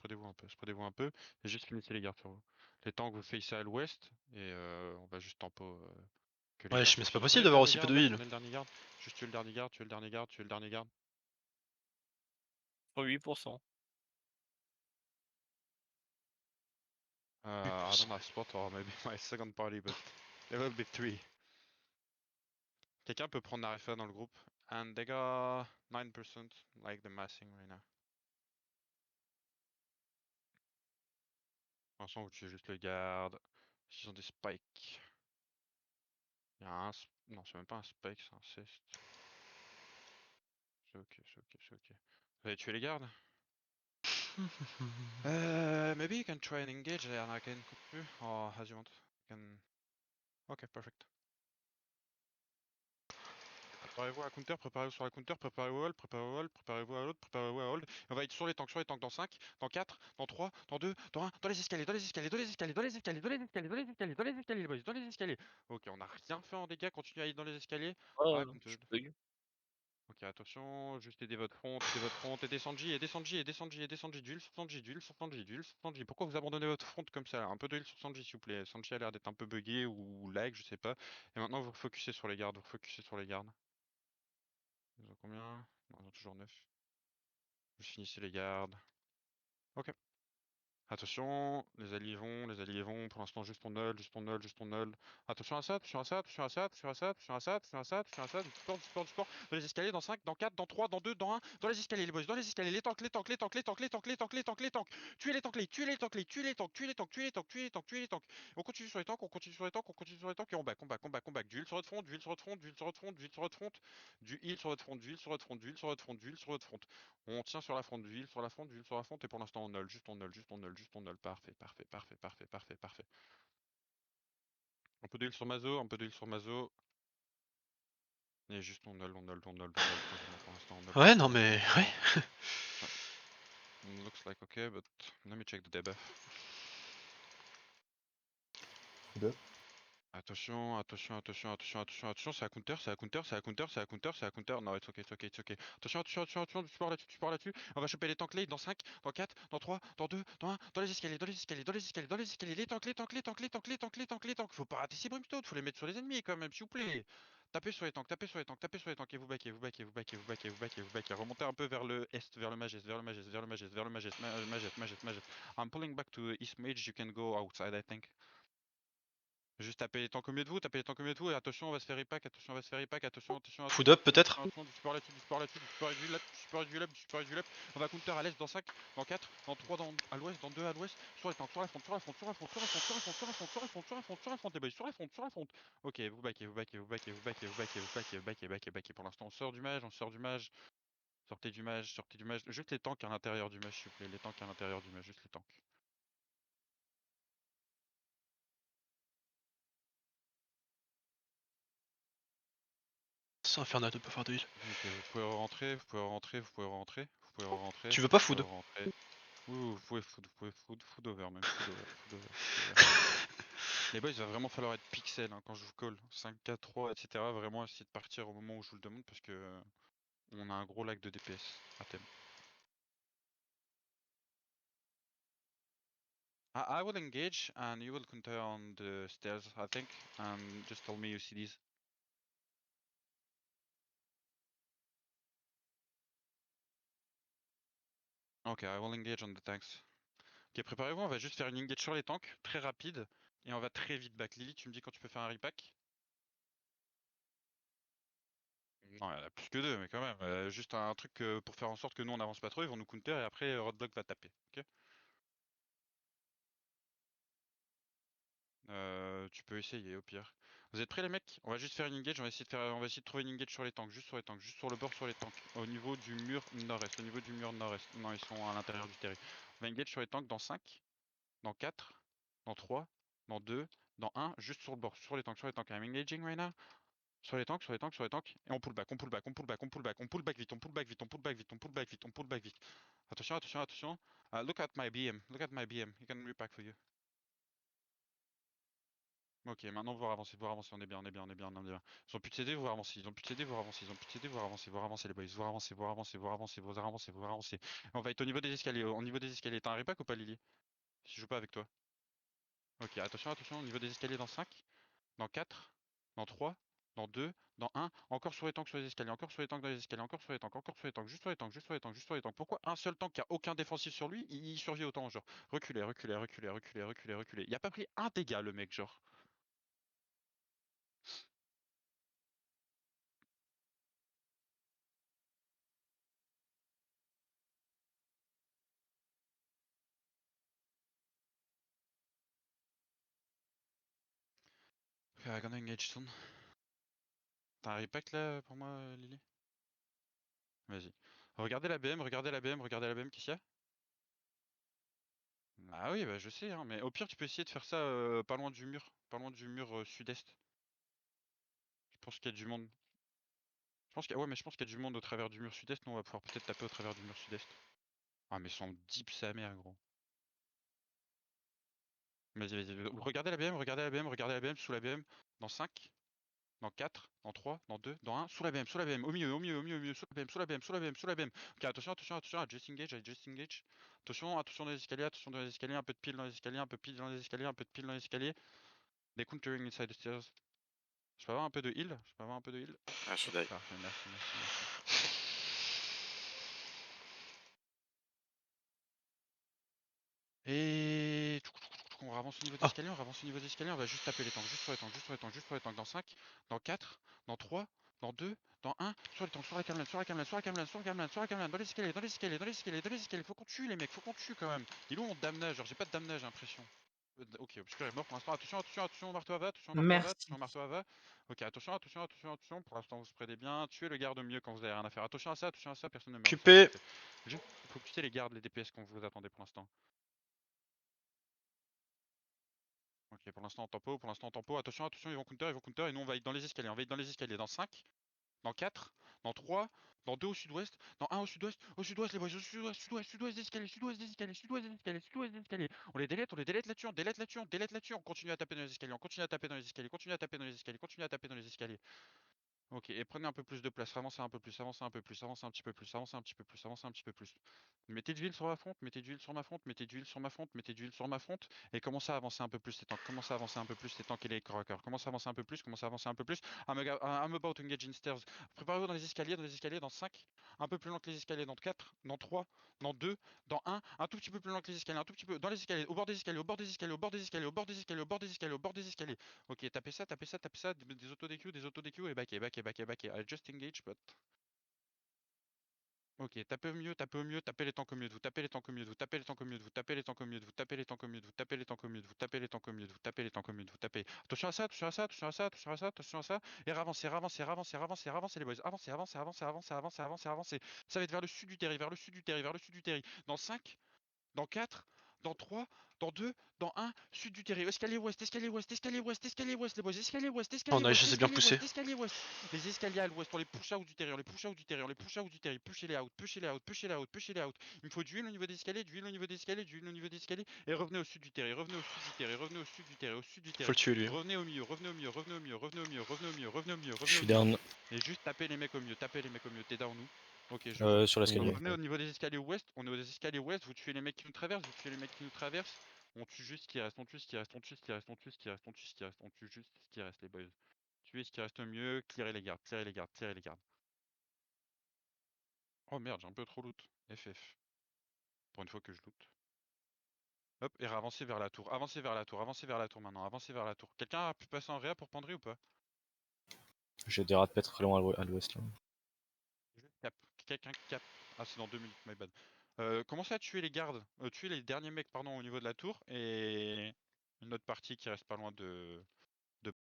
spreadez-vous un peu, et juste finissez les gardes sur vous. Les tanks vous facez à l'ouest, et on va juste tempo que les Ouais, gardes mais se c'est pas filent. possible Prenez le d'avoir dernier aussi peu garde de là, heal. prenez le dernier garde, juste tuez le dernier garde, tuez le dernier garde, tuez le dernier garde. 8%. I don't have spot or maybe my second party, but it will be 3. Quelqu'un peut prendre Narifa dans le groupe. And they got 9% like the massing right now. Pour l'instant, vous tuez juste le garde. Ils ont des spikes. Il y a un. Non, c'est même pas un spike, c'est un cest. C'est ok, c'est ok, c'est ok. Vous avez tué les gardes? Maybe you can try and engage and I can continue. Or as you want. You can. Ok, perfect. Préparez-vous à counter, préparez-vous sur la counter, préparez-vous à hold, préparez-vous à hold, préparez-vous à hold, préparez-vous à hold. On va être sur les tanks dans 5, dans 4, dans 3, dans 2, dans 1, dans les escaliers, dans les escaliers, dans les escaliers, dans les escaliers, dans les escaliers, dans les escaliers, dans les escaliers, boys, dans les escaliers. Ok, on a rien fait en dégâts, continuez à aller dans les escaliers. Ah, je Counted. bug. Ok, attention, juste aidez votre front, aidez Sanji, aidez Sanji, aidez Sanji, aidez Sanji, d'huile sur Sanji, d'huile sur Sanji, d'huile sur Sanji. Pourquoi vous abandonnez votre front comme ça là? Un peu d'huile sur Sanji s'il vous plaît. Sanji a l'air d'être un peu buggé ou lag, je sais pas. Et maintenant vous refocusez sur les gardes, vous refocusez sur les gardes. Ils ont combien? Non, ils ont toujours 9. Juste finissez les gardes. Ok. Attention, les alliés vont, pour l'instant juste on null, juste on null, juste on null. Attention à ça, attention à ça, attention à ça, attention à ça, attention à ça, attention à ça, attention à ça, du support, du support, du support. Dans les escaliers, dans 5, dans 4, dans 3, dans 2, dans 1, dans les escaliers les boys, dans les escaliers, les tanks, les tanks, les tanks, les tanks, les tanks, les tanks, les tanks, les tanks. Tuez les tanks, tuez les tanks, tuez les tanks, tuez les tanks, tuez les tanks, tuez les tanks, tuez les tanks. On continue sur les tanks, on continue sur les tanks, on continue sur les tanks et on back, on back, on back, on back. Du heal sur votre front, du heal sur votre front, du heal sur votre front, du heal sur votre front, du heal sur votre front, du heal sur votre front, du heal sur votre front, du heal sur votre front. On tient sur la front, d'huile sur la front, d'huile sur la front, et pour l'instant on null, juste on null, juste on null, juste on null. Parfait, parfait, parfait, parfait, parfait, parfait. Un peu d'huile sur Mazo, un peu d'huile sur Mazo. Et juste on null, on null, on null, on null, quasiment pour l'instant on null. Ouais, non mais, ouais. Looks like okay, but let me check the debuff. Attention, attention, attention, attention, attention, attention, c'est à counter, c'est à counter, c'est à counter, c'est à counter, c'est à counter. Non, it's okay, it's okay, it's okay. Attention, attention, attention, attention, du support là-dessus, du support là-dessus. On va choper les tanks late dans 5, dans 4, dans 3, dans 2, dans 1, dans les escaliers, dans les escaliers, dans les escaliers, dans les escaliers. Les tanks, les tanks, les tanks, les tanks, les tanks, les tanks, les tanks. Faut pas rater ces brimstones, faut les mettre sur les ennemis quand même, s'il vous plaît. Tapez sur les tanks, tapez sur les tanks, tapez sur les tanks et vous backez, vous backez, vous backez, vous backez, vous backez, vous backez. Remontez un peu vers le est, vers le magest, vers le magest, vers le magest, vers le magest, magest, magest, magest. I'm pulling back to east mage, you can go outside, I think. Juste taper les tanks au milieu de vous, taper les tanks au milieu de vous, et attention on va se faire repack, attention on va se faire repack, attention, attention, Food attention, up attention, peut-être. attention, du support là-dessus, du support là-dessus, du support et du up, du support et du up, du support et du up. On va counter à l'est dans 5, dans 4, dans 3, à l'ouest, dans 2 à l'ouest, sur les tanks, sur la front, sur la front, sur la front, sur la front, sur la front, sur la front, sur la front, sur la front, sur la front, les boys, sur la front, sur la front. Ok, vous backez, vous backez, vous backez, vous backez, vous backez, vous backez, vous backez, backez, backez. Pour l'instant on sort du mage, on sort du mage. Sortez du mage, sortez du mage. Juste les tanks à l'intérieur du mage, s'il vous plaît, les tanks à l'intérieur du mage, juste les tanks. C'est infernal de pas faire de heal. Ok, vous pouvez rentrer, vous pouvez rentrer, vous pouvez rentrer, vous pouvez rentrer. Tu veux pas Vous food? pouvez rentrer. Oui, vous pouvez food over même, food over, food over, food over. Les boys, il va vraiment falloir être pixel hein, quand je vous call. 5, 4, 3, etc. Vraiment essayer de partir au moment où je vous le demande parce que on a un gros lag de DPS à thème. I will engage and you will counter on the stairs, I think. And just tell me you see these. Ok, I will engage on the tanks. Ok, préparez-vous, on va juste faire une engage sur les tanks, très rapide. Et on va très vite back. Lily, tu me dis quand tu peux faire un repack? Non, il y en a plus que deux, mais quand même. Juste un truc pour faire en sorte que nous on avance pas trop, ils vont nous counter et après Roadblock va taper. Ok. Tu peux essayer au pire. Vous êtes prêts les mecs? On va juste faire une engage, on va essayer de trouver une engage sur les tanks, juste sur les tanks, juste sur le bord sur les tanks. Au niveau du mur nord-est, au niveau du mur nord-est. Non, ils sont à l'intérieur du terrain. On va engage sur les tanks dans 5, dans 4, dans 3, dans 2, dans 1, juste sur le bord, sur les tanks, sur les tanks. I'm engaging right now. Sur les tanks, sur les tanks, sur les tanks. Et on pull back, on pull back, on pull back, on pull back, on pull back vite, on pull back vite, on pull back vite, on pull back vite, on pull back vite. Attention, attention, attention. Look at my BM, look at my BM. He can repack for you. Ok, maintenant vous avancez, on est bien, on est bien, on est bien, on est bien. Ils ont plus de CD, vous avancez, ils ont plus de CD, vous avancez, ils ont plus de CD, vous avancez les boys, vous avancez, vous avancez, vous avancez, vous avancez, vous avancez. On va être au niveau des escaliers, au niveau des escaliers. T'as un repack ou pas Lily? Si je joue pas avec toi. Ok, attention, attention, au niveau des escaliers dans 5, dans 4, dans 3, dans 2, dans 1. Encore sur les tanks sur les escaliers, encore sur les tanks dans les escaliers, encore sur les tanks, encore sur les tanks, juste sur les tanks, juste sur les tanks, juste sur les tanks. Pourquoi un seul tank qui a aucun défensif sur lui, il survit autant genre? Reculez, reculez, reculez, reculez, reculez, reculez. Il a pas pris un dégât le mec genre. Gonna engage soon. T'as un repack là pour moi Lily? Vas-y. Regardez la BM, regardez la BM, regardez la BM, qu'est-ce qu'il y a? Ah oui, bah je sais, hein, mais au pire tu peux essayer de faire ça pas loin du mur sud-est. Je pense qu'il y a du monde. Ouais, mais je pense qu'il y a du monde au travers du mur sud-est, nous on va pouvoir peut-être taper au travers du mur sud-est. Ah mais son deep sa mère gros. Vas-y, vas-y, regardez la BM, regardez la BM, regardez la BM, sous la BM, dans 5, dans 4, dans 3, dans 2, dans 1, sous la BM, au milieu, au milieu, au milieu, au milieu, sous la BM, sous la BM, sous la BM, sous la BM. Ok, attention, attention, attention, à just engage, à just engage. Attention, attention dans les escaliers, attention dans les escaliers, un peu de pile dans les escaliers, un peu de pile dans les escaliers, un peu de pile dans les escaliers. Des countering inside the stairs. Je peux avoir un peu de heal? Je peux avoir un peu de heal? Ah, je Hop, die. parfait, merci, merci, merci. Et on avance au niveau des Ah. escaliers, on avance au niveau des escaliers, on va juste taper les tanks, juste sur les tanks, juste sur les tanks, juste sur les tanks, dans 5, dans 4, dans 3, dans 2, dans 1, sur les tanks, sur la camelane, sur la camelane, sur la camelane, sur la camelane, sur la camelane, dans les escaliers, dans les escaliers, dans les escaliers, dans les escaliers, faut qu'on tue les mecs, faut qu'on tue quand même. Il est où mon damnage? Genre j'ai pas de damnage, j'ai l'impression. Ok, Obscure est mort pour l'instant, attention, attention, attention, marteau à va, attention, marteau à va, Merci. attention, marteau à va. Ok, attention, attention, attention, attention, pour l'instant vous spreadez bien, tuez le garde au mieux quand vous avez rien à faire. Attention à ça, personne ne meurt ici, s'il Occupé. vous plaît. Juste focuser les gardes, les DPS quand vous attendez pour l'instant. Ok, pour l'instant en tempo, attention, attention, ils vont counter, et nous on va être dans les escaliers, on va être dans les escaliers, dans 5, dans 4, dans 3, dans 2 au sud-ouest, dans 1 au sud-ouest les boys, au sud-ouest, sud-ouest des escaliers, sud-ouest des escaliers, sud-ouest des escaliers, sud-ouest des escaliers. On les délète là-dessus, on délète là-dessus, on délète là-dessus, on continue à taper dans les escaliers, on continue à taper dans les escaliers, continue à taper dans les escaliers, continue à taper dans les escaliers. Ok, et prenez un peu plus de place, avancez un peu plus, avancez un peu plus, avancez un petit peu plus, avancez un petit peu plus, avancez un petit peu plus. Mettez de l'huile sur ma fronte, mettez de l'huile sur ma fronte, mettez de l'huile sur ma fronte, mettez de l'huile sur ma fronte, et commencez à avancer un peu plus les tanks, commencez à avancer un peu plus les tanks et les corps à corps, commencez à avancer un peu plus, commencez à avancer un peu plus. I'm about to engage in stairs. Préparez-vous dans les escaliers, dans 5, un peu plus lent que les escaliers, dans 4, dans 3, dans 2, dans 1 tout petit peu plus lent que les escaliers, un tout petit peu dans les escaliers, au bord des escaliers, au bord des escaliers, au bord des escaliers, au bord des escaliers, au bord des escaliers, au bord des escaliers. Ok, tapez ça, tapez ça, tapez ça, des auto-DQ, des auto-DQ, et backez, backez, backez, backez. I just engage, but... Ok, tapez au mieux, tapez au mieux, tapez les tanks au mieux de vous, tapez les tanks au mieux de vous, tapez les tanks au mieux de vous, tapez les tanks au mieux de vous, tapez les tanks au mieux de vous, tapez les tanks au mieux de vous, tapez les tanks au mieux de vous, tapez les tanks au mieux de vous, tapez. Attention à ça, attention à ça, attention à ça, attention à ça, attention à ça, et ravancez, ravancez, ravancez, ravancez, ravancez les boys, avancez, avancez, avancez, avancez, avancez, avancez, avancez. Ça va être vers le sud du terri, vers le sud du terri, vers le sud du terri. Dans 5, dans 4, dans 3, dans 2, dans 1, sud du terrain, escalier ouest, escalier ouest, escalier ouest, escalier ouest, les boys, escalier ouest, escalier On a, ouest, je les ai bien escalier poussés. ouest, escalier ouest, les escaliers à l'ouest, on les push out du terrain, on les push out du terrain, on les push out du terrain, pushez les out, pushez les out, pushez les out, pushez les out. Il me faut d'huile au niveau des escaliers, d'huile au niveau des escaliers, d'huile au niveau des escaliers, et revenez au sud du terrain, revenez au sud du terrain, revenez au sud du terrain, au sud du Faut terrain. le tuer lui. Revenez au milieu, revenez au milieu, revenez au milieu, revenez au milieu, revenez au milieu, revenez au milieu, Je revenez au suis milieu. down Et juste tapez les mecs au milieu, tapez les mecs au milieu, t'es down nous. Ok, je vois. sur l'escalier. Revenez au niveau des escaliers ouest, on est aux escaliers ouest, vous tuez les mecs qui nous traversent, vous tuez les mecs qui nous traversent, on tue juste ce qui reste, on tue ce qui reste, on tue ce qui reste, on tue ce qui reste, on tue ce qui reste, on tue juste ce qui reste les boys. Tuez ce qui reste au mieux, clearez les gardes, clearez les gardes, clearez les gardes. Oh merde, j'ai un peu trop loot. FF. Pour une fois que je loot. Hop, et avancez vers la tour, avancez vers la tour, avancez vers la tour maintenant, avancez vers la tour. Quelqu'un a pu passer en réa pour Pandry ou pas? J'ai des rats de pète très loin à l'ouest là. Je cap. Quelqu'un cap. Ah, c'est dans 2 minutes, my bad. Commencez à tuer les gardes, tuer les derniers mecs pardon au niveau de la tour et une autre partie qui reste pas loin de